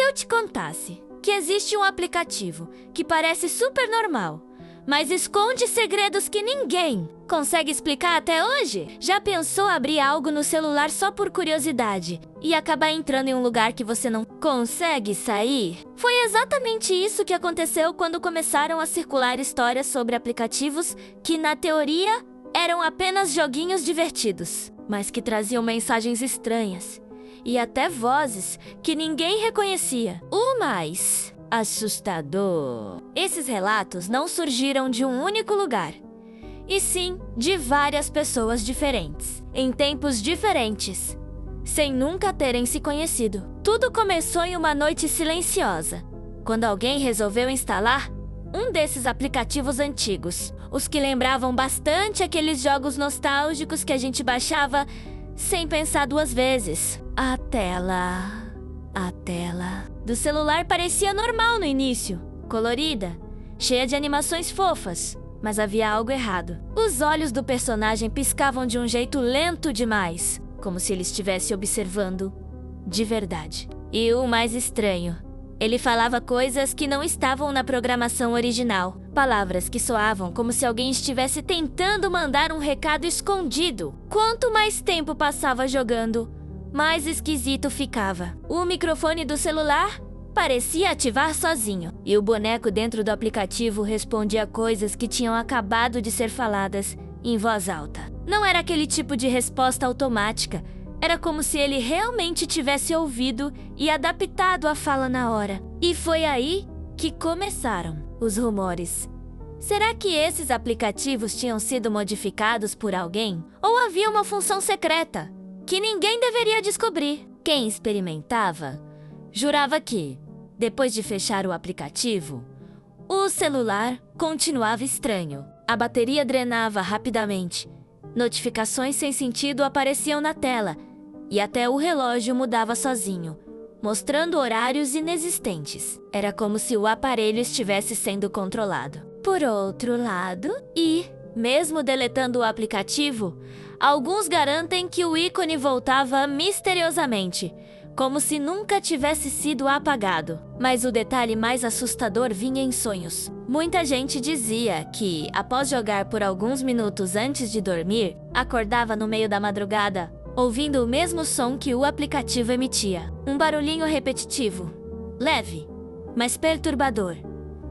eu te contasse que existe um aplicativo que parece super normal, mas esconde segredos que ninguém consegue explicar até hoje? Já pensou abrir algo no celular só por curiosidade e acabar entrando em um lugar que você não consegue sair? Foi exatamente isso que aconteceu quando começaram a circular histórias sobre aplicativos que, na teoria, eram apenas joguinhos divertidos, mas que traziam mensagens estranhas e até vozes que ninguém reconhecia. O mais assustador: esses relatos não surgiram de um único lugar, e sim de várias pessoas diferentes, em tempos diferentes, sem nunca terem se conhecido. Tudo começou em uma noite silenciosa, quando alguém resolveu instalar um desses aplicativos antigos, os que lembravam bastante aqueles jogos nostálgicos que a gente baixava sem pensar duas vezes. A tela do celular parecia normal no início, colorida, cheia de animações fofas, mas havia algo errado. Os olhos do personagem piscavam de um jeito lento demais, como se ele estivesse observando de verdade. E o mais estranho, ele falava coisas que não estavam na programação original, palavras que soavam como se alguém estivesse tentando mandar um recado escondido. Quanto mais tempo passava jogando, mais esquisito ficava. O microfone do celular parecia ativar sozinho, e o boneco dentro do aplicativo respondia coisas que tinham acabado de ser faladas em voz alta. Não era aquele tipo de resposta automática, era como se ele realmente tivesse ouvido e adaptado a fala na hora. E foi aí que começaram os rumores. Será que esses aplicativos tinham sido modificados por alguém? Ou havia uma função secreta que ninguém deveria descobrir? Quem experimentava jurava que, depois de fechar o aplicativo, o celular continuava estranho. A bateria drenava rapidamente, notificações sem sentido apareciam na tela e até o relógio mudava sozinho, mostrando horários inexistentes. Era como se o aparelho estivesse sendo controlado. Por outro lado, mesmo deletando o aplicativo, alguns garantem que o ícone voltava misteriosamente, como se nunca tivesse sido apagado. Mas o detalhe mais assustador vinha em sonhos. Muita gente dizia que, após jogar por alguns minutos antes de dormir, acordava no meio da madrugada, ouvindo o mesmo som que o aplicativo emitia. Um barulhinho repetitivo, leve, mas perturbador,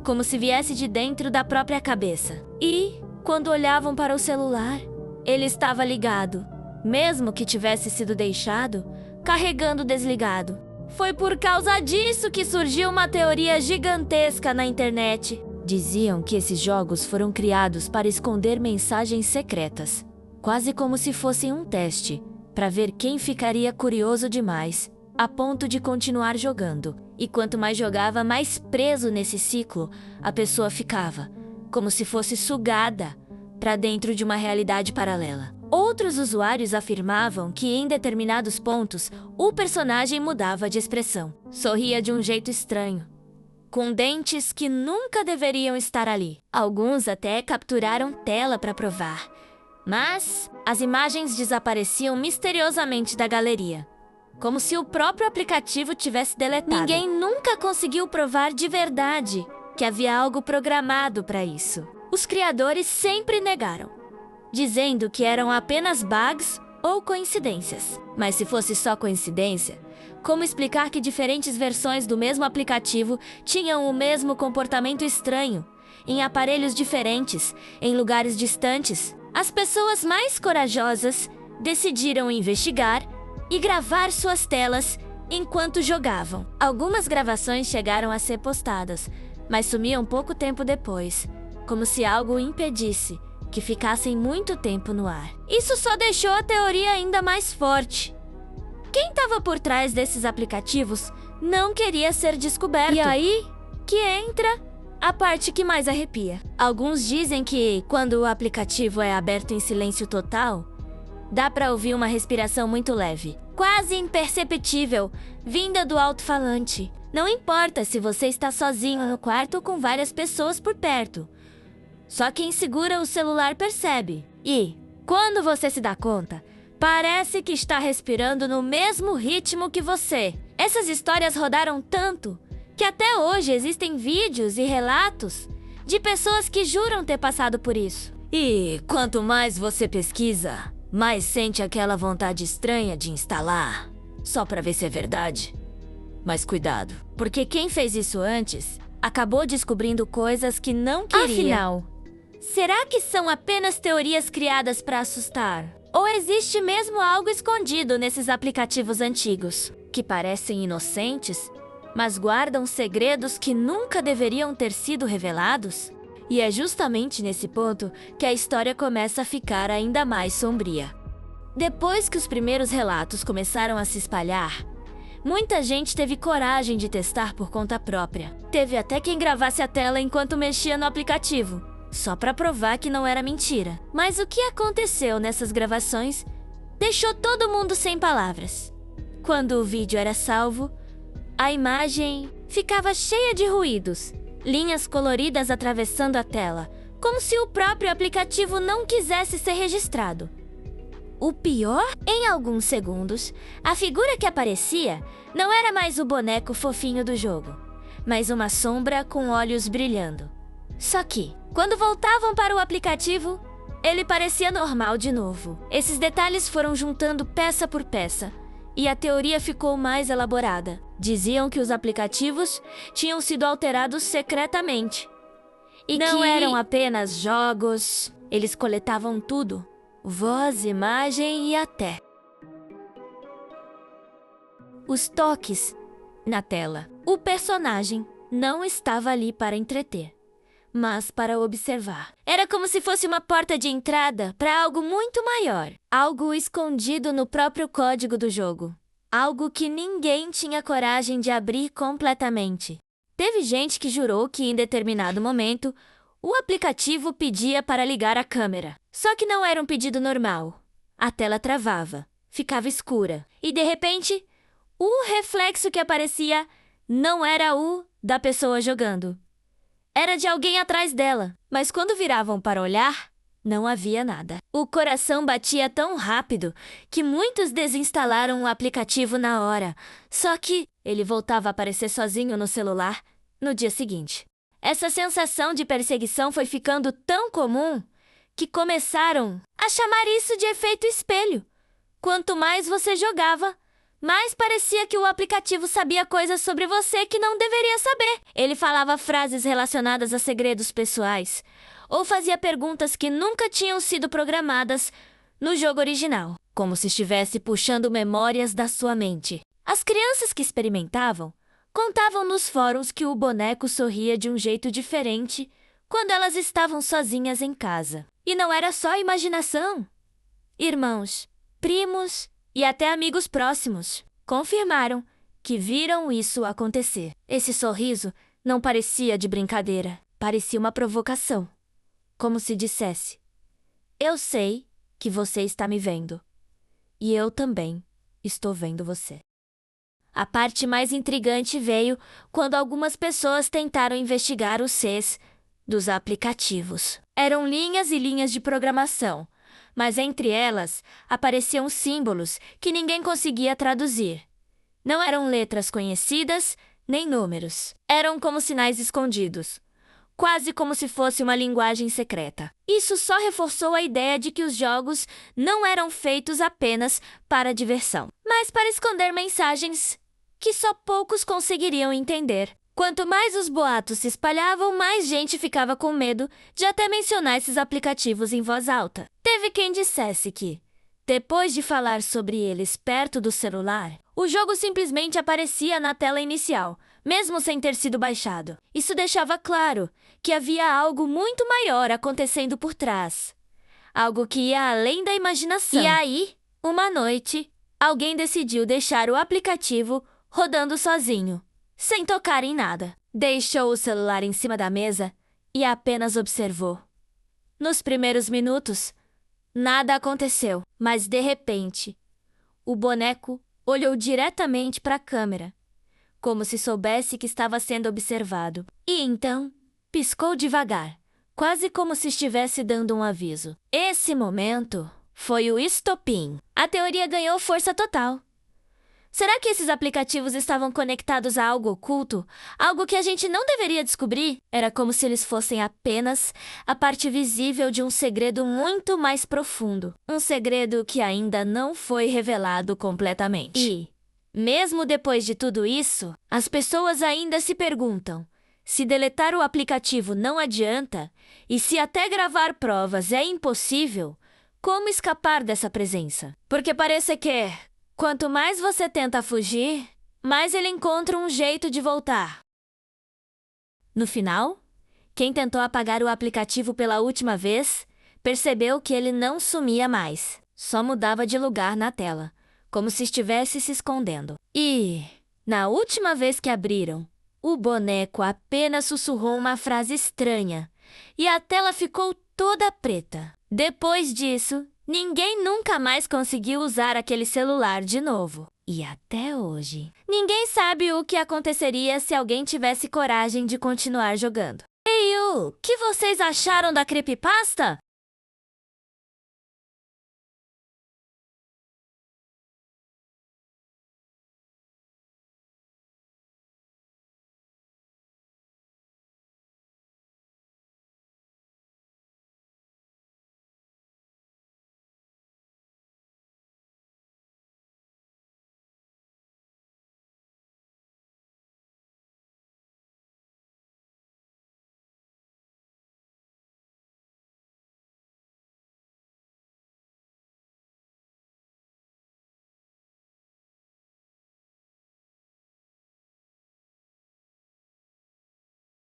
como se viesse de dentro da própria cabeça. E, quando olhavam para o celular, ele estava ligado, mesmo que tivesse sido deixado carregando desligado. Foi por causa disso que surgiu uma teoria gigantesca na internet. Diziam que esses jogos foram criados para esconder mensagens secretas, quase como se fossem um teste, para ver quem ficaria curioso demais, a ponto de continuar jogando. E quanto mais jogava, mais preso nesse ciclo a pessoa ficava, como se fosse sugada para dentro de uma realidade paralela. Outros usuários afirmavam que, em determinados pontos, o personagem mudava de expressão. Sorria de um jeito estranho, com dentes que nunca deveriam estar ali. Alguns até capturaram tela para provar, mas as imagens desapareciam misteriosamente da galeria, como se o próprio aplicativo tivesse deletado. Ninguém nunca conseguiu provar de verdade que havia algo programado para isso. Os criadores sempre negaram, dizendo que eram apenas bugs ou coincidências. Mas se fosse só coincidência, como explicar que diferentes versões do mesmo aplicativo tinham o mesmo comportamento estranho, em aparelhos diferentes, em lugares distantes? As pessoas mais corajosas decidiram investigar e gravar suas telas enquanto jogavam. Algumas gravações chegaram a ser postadas, mas sumiam pouco tempo depois, como se algo o impedisse que ficassem muito tempo no ar. Isso só deixou a teoria ainda mais forte. Quem estava por trás desses aplicativos não queria ser descoberto. E aí que entra a parte que mais arrepia. Alguns dizem que, quando o aplicativo é aberto em silêncio total, dá para ouvir uma respiração muito leve, quase imperceptível, vinda do alto-falante. Não importa se você está sozinho no quarto ou com várias pessoas por perto. Só quem segura o celular percebe. E, quando você se dá conta, parece que está respirando no mesmo ritmo que você. Essas histórias rodaram tanto que até hoje existem vídeos e relatos de pessoas que juram ter passado por isso. E quanto mais você pesquisa, mais sente aquela vontade estranha de instalar, só pra ver se é verdade. Mas cuidado, porque quem fez isso antes acabou descobrindo coisas que não queria. Afinal, será que são apenas teorias criadas pra assustar? Ou existe mesmo algo escondido nesses aplicativos antigos, que parecem inocentes, mas guardam segredos que nunca deveriam ter sido revelados? E é justamente nesse ponto que a história começa a ficar ainda mais sombria. Depois que os primeiros relatos começaram a se espalhar, muita gente teve coragem de testar por conta própria. Teve até quem gravasse a tela enquanto mexia no aplicativo, só para provar que não era mentira. Mas o que aconteceu nessas gravações deixou todo mundo sem palavras. Quando o vídeo era salvo, a imagem ficava cheia de ruídos, linhas coloridas atravessando a tela, como se o próprio aplicativo não quisesse ser registrado. O pior, em alguns segundos, a figura que aparecia não era mais o boneco fofinho do jogo, mas uma sombra com olhos brilhando. Só que, quando voltavam para o aplicativo, ele parecia normal de novo. Esses detalhes foram juntando peça por peça, e a teoria ficou mais elaborada. Diziam que os aplicativos tinham sido alterados secretamente. E não eram apenas jogos, eles coletavam tudo. Voz, imagem e até os toques na tela. O personagem não estava ali para entreter, mas para observar. Era como se fosse uma porta de entrada para algo muito maior. Algo escondido no próprio código do jogo. Algo que ninguém tinha coragem de abrir completamente. Teve gente que jurou que em determinado momento o aplicativo pedia para ligar a câmera. Só que não era um pedido normal. A tela travava, ficava escura. E de repente, o reflexo que aparecia não era o da pessoa jogando. Era de alguém atrás dela. Mas quando viravam para olhar, não havia nada. O coração batia tão rápido que muitos desinstalaram o aplicativo na hora. Só que ele voltava a aparecer sozinho no celular no dia seguinte. Essa sensação de perseguição foi ficando tão comum que começaram a chamar isso de efeito espelho. Quanto mais você jogava, mais parecia que o aplicativo sabia coisas sobre você que não deveria saber. Ele falava frases relacionadas a segredos pessoais, ou fazia perguntas que nunca tinham sido programadas no jogo original, como se estivesse puxando memórias da sua mente. As crianças que experimentavam contavam nos fóruns que o boneco sorria de um jeito diferente quando elas estavam sozinhas em casa. E não era só imaginação. Irmãos, primos e até amigos próximos confirmaram que viram isso acontecer. Esse sorriso não parecia de brincadeira, parecia uma provocação. Como se dissesse: eu sei que você está me vendo, e eu também estou vendo você. A parte mais intrigante veio quando algumas pessoas tentaram investigar os Cs dos aplicativos. Eram linhas e linhas de programação, mas entre elas apareciam símbolos que ninguém conseguia traduzir. Não eram letras conhecidas, nem números. Eram como sinais escondidos, quase como se fosse uma linguagem secreta. Isso só reforçou a ideia de que os jogos não eram feitos apenas para diversão, mas para esconder mensagens que só poucos conseguiriam entender. Quanto mais os boatos se espalhavam, mais gente ficava com medo de até mencionar esses aplicativos em voz alta. Teve quem dissesse que, depois de falar sobre eles perto do celular, o jogo simplesmente aparecia na tela inicial, mesmo sem ter sido baixado. Isso deixava claro que havia algo muito maior acontecendo por trás. Algo que ia além da imaginação. E aí, uma noite, alguém decidiu deixar o aplicativo rodando sozinho, sem tocar em nada. Deixou o celular em cima da mesa e apenas observou. Nos primeiros minutos, nada aconteceu, mas de repente, o boneco olhou diretamente para a câmera, como se soubesse que estava sendo observado. E então, piscou devagar, quase como se estivesse dando um aviso. Esse momento foi o estopim. A teoria ganhou força total. Será que esses aplicativos estavam conectados a algo oculto? Algo que a gente não deveria descobrir? Era como se eles fossem apenas a parte visível de um segredo muito mais profundo. Um segredo que ainda não foi revelado completamente. E, mesmo depois de tudo isso, as pessoas ainda se perguntam: se deletar o aplicativo não adianta, e se até gravar provas é impossível, como escapar dessa presença? Porque parece que, quanto mais você tenta fugir, mais ele encontra um jeito de voltar. No final, quem tentou apagar o aplicativo pela última vez, percebeu que ele não sumia mais, só mudava de lugar na tela, como se estivesse se escondendo. E, na última vez que abriram, o boneco apenas sussurrou uma frase estranha, e a tela ficou toda preta. Depois disso, ninguém nunca mais conseguiu usar aquele celular de novo. E até hoje, ninguém sabe o que aconteceria se alguém tivesse coragem de continuar jogando. E o que vocês acharam da creepypasta?